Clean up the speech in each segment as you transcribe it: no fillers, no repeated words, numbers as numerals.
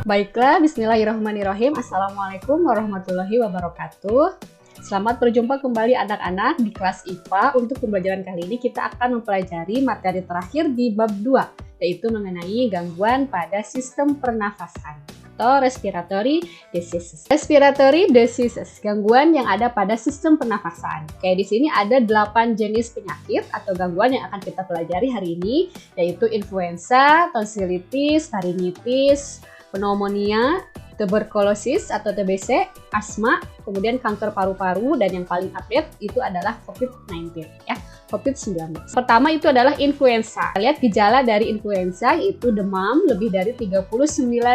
Baiklah, bismillahirrahmanirrahim. Assalamualaikum warahmatullahi wabarakatuh. Selamat berjumpa kembali anak-anak di kelas IPA. Untuk pembelajaran kali ini kita akan mempelajari materi terakhir di bab 2, yaitu mengenai gangguan pada sistem pernafasan atau respiratory diseases. Respiratory diseases, gangguan yang ada pada sistem pernafasan. Kayak di sini ada 8 jenis penyakit atau gangguan yang akan kita pelajari hari ini, yaitu influenza, tonsilitis, faringitis, pneumonia, tuberkulosis atau TBC, asma, kemudian kanker paru-paru, dan yang paling update itu adalah COVID-19 ya. COVID-19. Pertama itu adalah influenza. Lihat gejala dari influenza yaitu demam lebih dari 39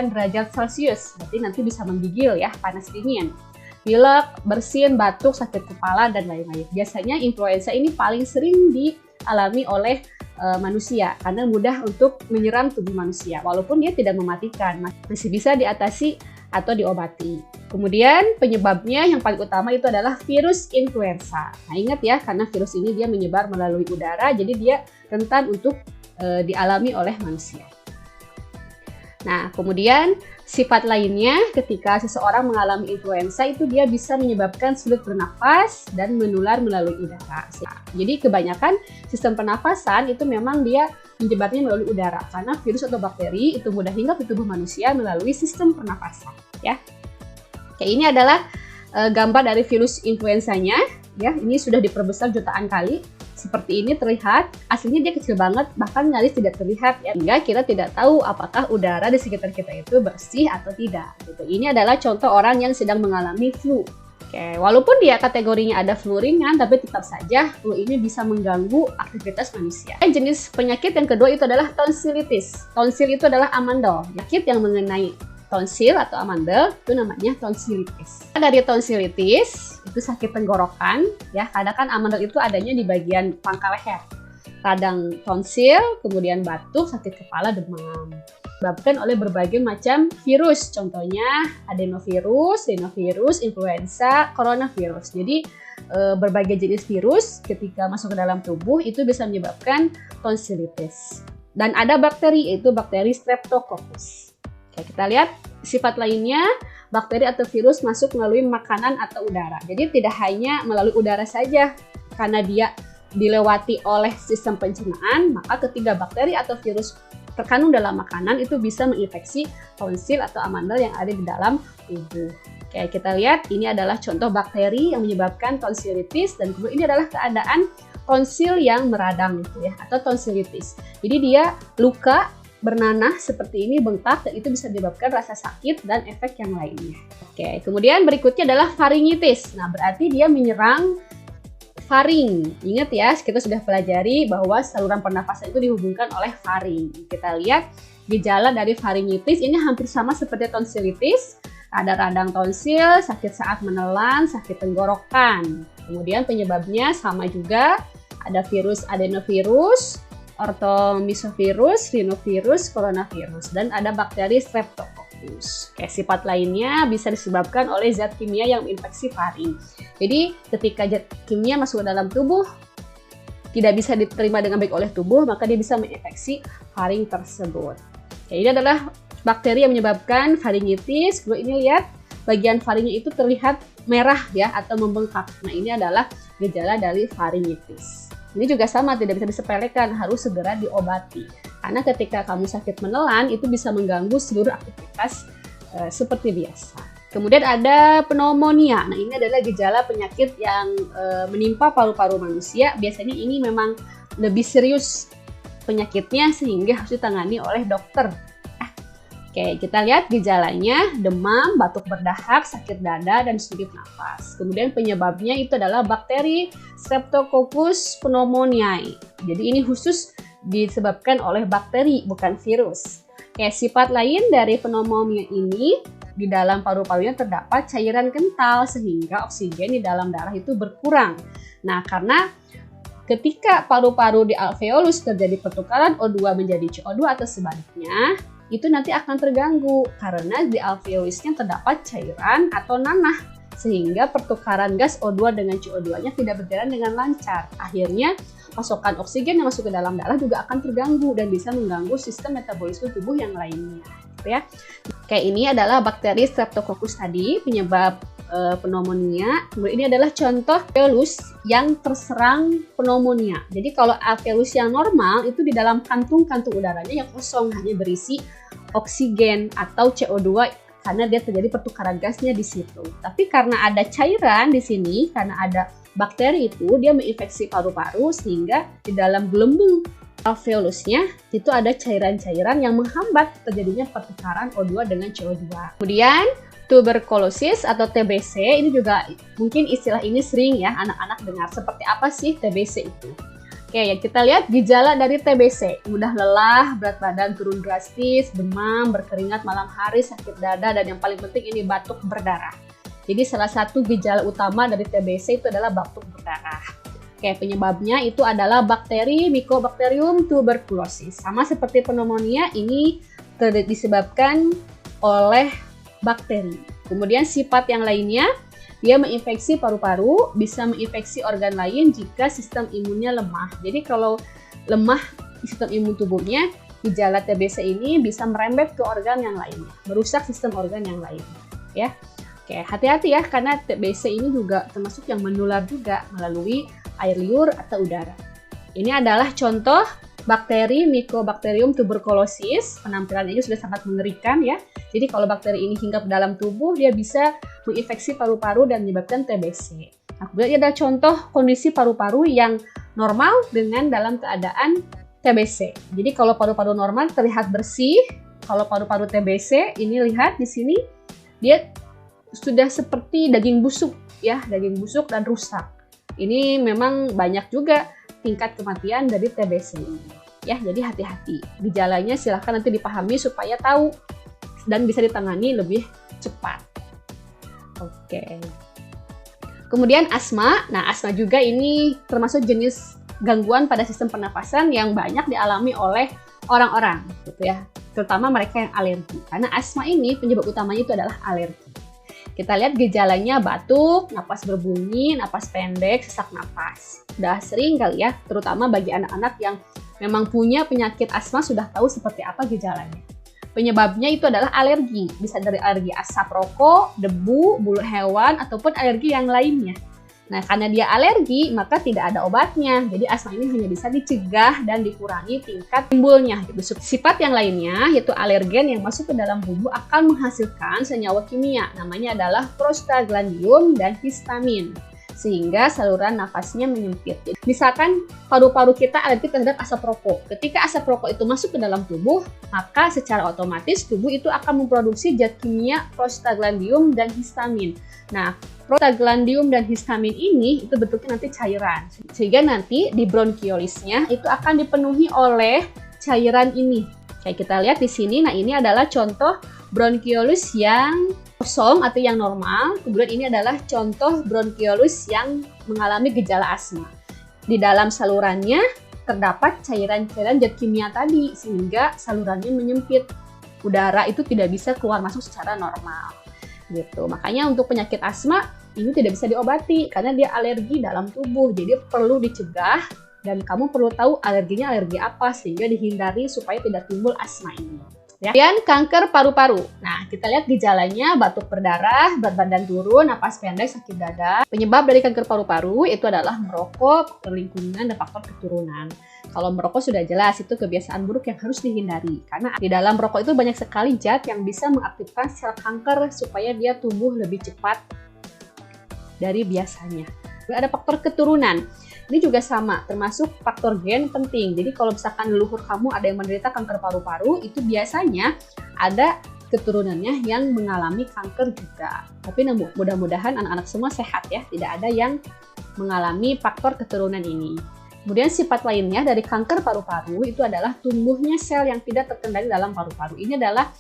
derajat Celcius. Berarti nanti bisa menggigil ya, panas dingin. Pilek, bersin, batuk, sakit kepala, dan lain-lain. Biasanya influenza ini paling sering dialami oleh manusia karena mudah untuk menyerang tubuh manusia. Walaupun dia tidak mematikan, masih bisa diatasi atau diobati. Kemudian penyebabnya yang paling utama itu adalah virus influenza. Nah ingat ya, karena virus ini dia menyebar melalui udara, jadi dia rentan untuk dialami oleh manusia. Nah kemudian sifat lainnya ketika seseorang mengalami influenza itu dia bisa menyebabkan sulit bernafas dan menular melalui udara. Jadi kebanyakan sistem pernafasan itu memang dia menyebarnya melalui udara karena virus atau bakteri itu mudah hinggap di tubuh manusia melalui sistem pernafasan ya. Oke, ini adalah gambar dari virus influenzanya ya. Ini sudah diperbesar jutaan kali. Seperti ini terlihat, aslinya dia kecil banget, bahkan nyaris tidak terlihat ya. Hingga kita tidak tahu apakah udara di sekitar kita itu bersih atau tidak gitu. Ini adalah contoh orang yang sedang mengalami flu. Oke, walaupun dia kategorinya ada flu ringan, tapi tetap saja flu ini bisa mengganggu aktivitas manusia. Jenis penyakit yang kedua itu adalah tonsilitis. Tonsil itu adalah amandel, penyakit yang mengenai tonsil atau amandel itu namanya tonsilitis. Dari tonsilitis itu sakit tenggorokan ya. Kadang kan amandel itu adanya di bagian pangkal leher. Kadang tonsil, kemudian batuk, sakit kepala, demam. Disebabkan oleh berbagai macam virus. Contohnya adenovirus, rhinovirus, influenza, coronavirus. Jadi berbagai jenis virus ketika masuk ke dalam tubuh itu bisa menyebabkan tonsilitis. Dan ada bakteri, yaitu bakteri Streptococcus. Oke, kita lihat sifat lainnya, bakteri atau virus masuk melalui makanan atau udara. Jadi tidak hanya melalui udara saja, karena dia dilewati oleh sistem pencernaan, maka ketika bakteri atau virus terkandung dalam makanan itu bisa menginfeksi tonsil atau amandel yang ada di dalam tubuh. Oke, kita lihat ini adalah contoh bakteri yang menyebabkan tonsilitis, dan kemudian ini adalah keadaan tonsil yang meradang gitu ya, atau tonsilitis. Jadi dia luka bernanah seperti ini, bengkak, dan itu bisa menyebabkan rasa sakit dan efek yang lainnya. Oke, kemudian berikutnya adalah faringitis. Nah, berarti dia menyerang faring. Ingat ya, kita sudah pelajari bahwa saluran pernafasan itu dihubungkan oleh faring. Kita lihat gejala dari faringitis ini hampir sama seperti tonsilitis. Ada radang tonsil, sakit saat menelan, sakit tenggorokan. Kemudian penyebabnya sama juga, ada virus adenovirus, orthomisovirus, rhinovirus, coronavirus, dan ada bakteri Streptococcus. Oke, sifat lainnya bisa disebabkan oleh zat kimia yang menginfeksi faring. Jadi ketika zat kimia masuk ke dalam tubuh tidak bisa diterima dengan baik oleh tubuh, maka dia bisa menginfeksi faring tersebut. Oke, ini adalah bakteri yang menyebabkan faringitis. Kalau ini lihat bagian faringnya itu terlihat merah ya atau membengkak. Nah, ini adalah gejala dari faringitis. Ini juga sama, tidak bisa disepelekan, harus segera diobati. Karena ketika kamu sakit menelan, itu bisa mengganggu seluruh aktivitas seperti biasa. Kemudian ada pneumonia. Nah, ini adalah gejala penyakit yang menimpa paru-paru manusia. Biasanya ini memang lebih serius penyakitnya sehingga harus ditangani oleh dokter. Oke, kita lihat gejalanya, demam, batuk berdahak, sakit dada, dan sulit nafas. Kemudian penyebabnya itu adalah bakteri Streptococcus pneumoniae. Jadi ini khusus disebabkan oleh bakteri, bukan virus. Oke, sifat lain dari pneumonia ini, di dalam paru-parunya terdapat cairan kental sehingga oksigen di dalam darah itu berkurang. Nah, karena ketika paru-paru di alveolus terjadi pertukaran O2 menjadi CO2 atau sebaliknya, itu nanti akan terganggu karena di alveolusnya terdapat cairan atau nanah sehingga pertukaran gas O2 dengan CO2-nya tidak berjalan dengan lancar. Akhirnya pasokan oksigen yang masuk ke dalam darah juga akan terganggu dan bisa mengganggu sistem metabolisme tubuh yang lainnya, gitu ya. Kayak ini adalah bakteri Streptococcus tadi, penyebab pneumonia. Kemudian ini adalah contoh alveolus yang terserang pneumonia. Jadi kalau alveolus yang normal itu di dalam kantung-kantung udaranya yang kosong, hanya berisi oksigen atau CO2 karena dia terjadi pertukaran gasnya di situ. Tapi karena ada cairan di sini, karena ada bakteri itu, dia menginfeksi paru-paru sehingga di dalam gelembung alveolusnya itu ada cairan-cairan yang menghambat terjadinya pertukaran O2 dengan CO2. Kemudian tuberkulosis atau TBC, ini juga mungkin istilah ini sering ya anak-anak dengar. Seperti apa sih TBC itu? Oke, ya kita lihat gejala dari TBC. Mudah lelah, berat badan turun drastis, demam, berkeringat malam hari, sakit dada, dan yang paling penting ini batuk berdarah. Jadi salah satu gejala utama dari TBC itu adalah batuk berdarah. Oke, penyebabnya itu adalah bakteri Mycobacterium tuberculosis. Sama seperti pneumonia, ini disebabkan oleh bakteri. Kemudian sifat yang lainnya, dia menginfeksi paru-paru, bisa menginfeksi organ lain jika sistem imunnya lemah. Jadi kalau lemah sistem imun tubuhnya, gejala TBC ini bisa merembet ke organ yang lainnya, merusak sistem organ yang lain. Ya, oke, hati-hati ya, karena TBC ini juga termasuk yang menular juga melalui air liur atau udara. Ini adalah contoh bakteri Mycobacterium tuberculosis. Penampilannya sudah sangat mengerikan ya. Jadi kalau bakteri ini hinggap dalam tubuh, dia bisa menginfeksi paru-paru dan menyebabkan TBC. Nah, kemudian ada contoh kondisi paru-paru yang normal dengan dalam keadaan TBC. Jadi kalau paru-paru normal terlihat bersih, kalau paru-paru TBC ini lihat di sini dia sudah seperti daging busuk ya, daging busuk dan rusak. Ini memang banyak juga tingkat kematian dari TBC ini. Ya, jadi hati-hati. Gejalanya silahkan nanti dipahami supaya tahu dan bisa ditangani lebih cepat. Oke. Kemudian asma. Nah, asma juga ini termasuk jenis gangguan pada sistem pernapasan yang banyak dialami oleh orang-orang, gitu ya. Terutama mereka yang alergi. Karena asma ini penyebab utamanya itu adalah alergi. Kita lihat gejalanya batuk, napas berbunyi, napas pendek, sesak napas. Udah sering kali ya, terutama bagi anak-anak yang memang punya penyakit asma sudah tahu seperti apa gejalanya. Penyebabnya itu adalah alergi. Bisa dari alergi asap rokok, debu, bulu hewan, ataupun alergi yang lainnya. Nah, karena dia alergi, maka tidak ada obatnya. Jadi asma ini hanya bisa dicegah dan dikurangi tingkat timbulnya. Sifat yang lainnya, yaitu alergen yang masuk ke dalam tubuh akan menghasilkan senyawa kimia. Namanya adalah prostaglandium dan histamin. Sehingga saluran nafasnya menyempit. Misalkan paru-paru kita alergi terhadap asap rokok. Ketika asap rokok itu masuk ke dalam tubuh, maka secara otomatis tubuh itu akan memproduksi zat kimia prostaglandium dan histamin. Nah, prostaglandium dan histamin ini itu bentuknya nanti cairan. Sehingga nanti di bronkiolisnya itu akan dipenuhi oleh cairan ini. Kayak kita lihat di sini, nah ini adalah contoh bronkiolis yang kosong atau yang normal. Kemudian ini adalah contoh bronkiolis yang mengalami gejala asma. Di dalam salurannya terdapat cairan-cairan zat kimia tadi sehingga salurannya menyempit. Udara itu tidak bisa keluar masuk secara normal. Gitu. Makanya untuk penyakit asma ini tidak bisa diobati karena dia alergi dalam tubuh. Jadi perlu dicegah dan kamu perlu tahu alerginya alergi apa sehingga dihindari supaya tidak timbul asma ini. Kemudian kanker paru-paru. Nah, kita lihat gejalanya batuk berdarah, berat badan turun, napas pendek, sakit dada. Penyebab dari kanker paru-paru itu adalah merokok, lingkungan, dan faktor keturunan. Kalau merokok sudah jelas itu kebiasaan buruk yang harus dihindari. Karena di dalam merokok itu banyak sekali zat yang bisa mengaktifkan sel kanker supaya dia tumbuh lebih cepat dari biasanya. Ada faktor keturunan. Ini juga sama, termasuk faktor gen penting. Jadi kalau misalkan leluhur kamu ada yang menderita kanker paru-paru, itu biasanya ada keturunannya yang mengalami kanker juga. Tapi mudah-mudahan anak-anak semua sehat ya, tidak ada yang mengalami faktor keturunan ini. Kemudian sifat lainnya dari kanker paru-paru itu adalah tumbuhnya sel yang tidak terkendali dalam paru-paru. Ini adalah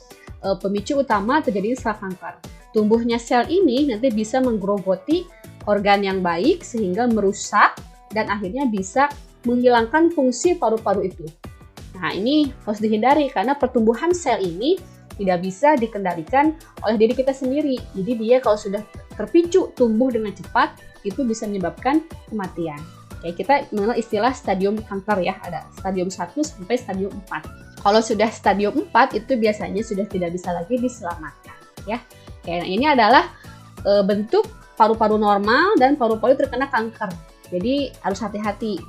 pemicu utama terjadinya sel kanker. Tumbuhnya sel ini nanti bisa menggerogoti organ yang baik sehingga merusak dan akhirnya bisa menghilangkan fungsi paru-paru itu. Nah, ini harus dihindari karena pertumbuhan sel ini tidak bisa dikendalikan oleh diri kita sendiri. Jadi dia kalau sudah terpicu tumbuh dengan cepat, itu bisa menyebabkan kematian. Kayak kita mengenal istilah stadium kanker ya, ada stadium 1 sampai stadium 4. Kalau sudah stadium 4 itu biasanya sudah tidak bisa lagi diselamatkan ya. Oke, nah ini adalah bentuk paru-paru normal dan paru-paru terkena kanker. Jadi harus hati-hati.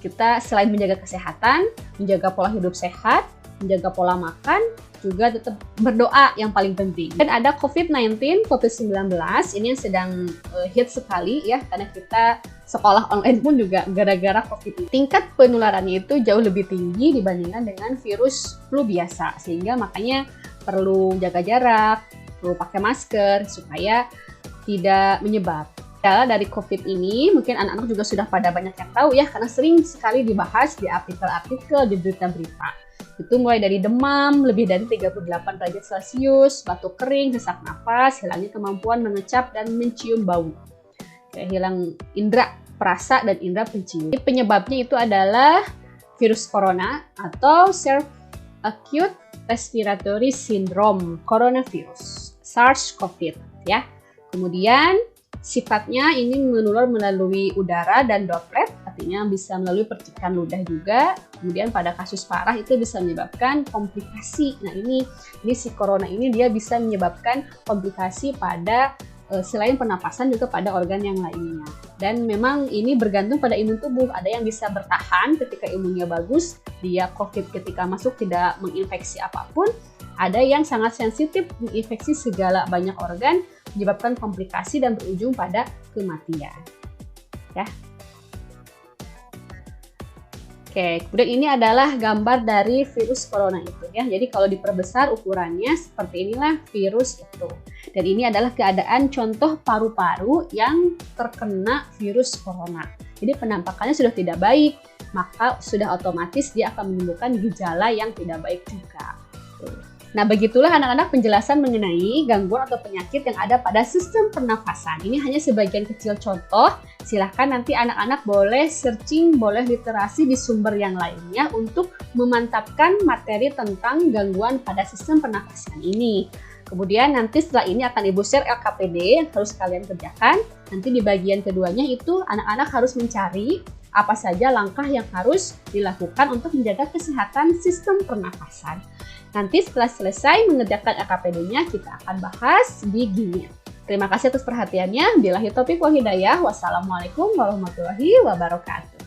Kita selain menjaga kesehatan, menjaga pola hidup sehat, menjaga pola makan, juga tetap berdoa yang paling penting. Dan ada COVID-19, COVID-19 ini yang sedang hit sekali ya, karena kita sekolah online pun juga gara-gara COVID. Tingkat penularannya itu jauh lebih tinggi dibandingkan dengan virus flu biasa, sehingga makanya perlu jaga jarak, perlu pakai masker supaya tidak menyebar. Dari COVID ini, mungkin anak-anak juga sudah pada banyak yang tahu ya, karena sering sekali dibahas di artikel-artikel, di berita-berita. Itu mulai dari demam, lebih dari 38 derajat Celcius, batuk kering, sesak napas, hilangnya kemampuan mengecap dan mencium bau. Kayak hilang indera perasa dan indera pencium. Penyebabnya itu adalah virus corona atau Acute Respiratory Syndrome Coronavirus, SARS-CoV ya. Kemudian sifatnya ini menular melalui udara dan droplet, artinya bisa melalui percikan ludah juga. Kemudian pada kasus parah itu bisa menyebabkan komplikasi. Nah ini si corona ini dia bisa menyebabkan komplikasi pada selain pernapasan juga pada organ yang lainnya. Dan memang ini bergantung pada imun tubuh. Ada yang bisa bertahan ketika imunnya bagus, dia COVID ketika masuk tidak menginfeksi apapun. Ada yang sangat sensitif menginfeksi segala banyak organ, menyebabkan komplikasi dan berujung pada kematian. Ya. Oke, kemudian ini adalah gambar dari virus corona itu ya. Jadi kalau diperbesar ukurannya seperti inilah virus itu. Dan ini adalah keadaan contoh paru-paru yang terkena virus corona. Jadi penampakannya sudah tidak baik, maka sudah otomatis dia akan menimbulkan gejala yang tidak baik juga. Nah, begitulah anak-anak penjelasan mengenai gangguan atau penyakit yang ada pada sistem pernafasan. Ini hanya sebagian kecil contoh. Silahkan nanti anak-anak boleh searching, boleh literasi di sumber yang lainnya untuk memantapkan materi tentang gangguan pada sistem pernafasan ini. Kemudian nanti setelah ini akan Ibu share LKPD yang harus kalian kerjakan. Nanti di bagian keduanya itu anak-anak harus mencari apa saja langkah yang harus dilakukan untuk menjaga kesehatan sistem pernafasan. Nanti setelah selesai mengerjakan LKPD-nya, kita akan bahas di gini. Terima kasih atas perhatiannya. Billahi taufiq wal hidayah. Wassalamualaikum warahmatullahi wabarakatuh.